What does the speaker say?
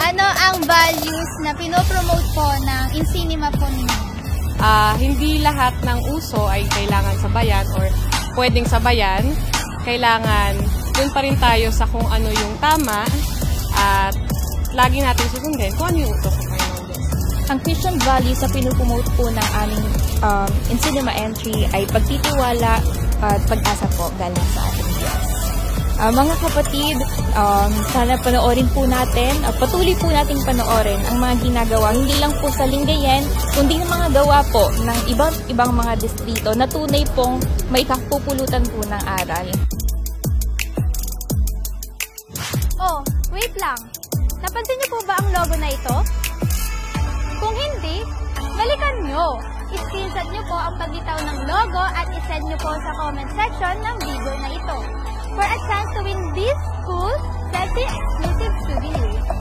Ano ang values na pinopromote po ng Insinima po ninyo? Hindi lahat ng uso ay kailangan sabayan or pwedeng sabayan. Kailangan dun pa rin tayo sa kung ano yung tama at lagi natin susundin kung ano yung utos sa Panginoon Diyos. Ang Christian values na pinupromote po ng aming Insinima entry ay pagtitiwala at pag-asa po galing sa ating Diyos. Mga kapatid, sana panoorin po natin, patuloy po nating panoorin ang mga ginagawa, hindi lang po sa Lingayen, kundi ng mga gawa po ng ibang mga distrito na tunay pong may kakpupulutan po ng aral. Oh, wait lang. Napansin niyo po ba ang logo na ito? Kung hindi, balikan niyo. I-screenshot niyo po ang paglitaw ng logo at isend niyo po sa comment section ng video na ito for a chance to win this cool, sexy exclusive souvenir.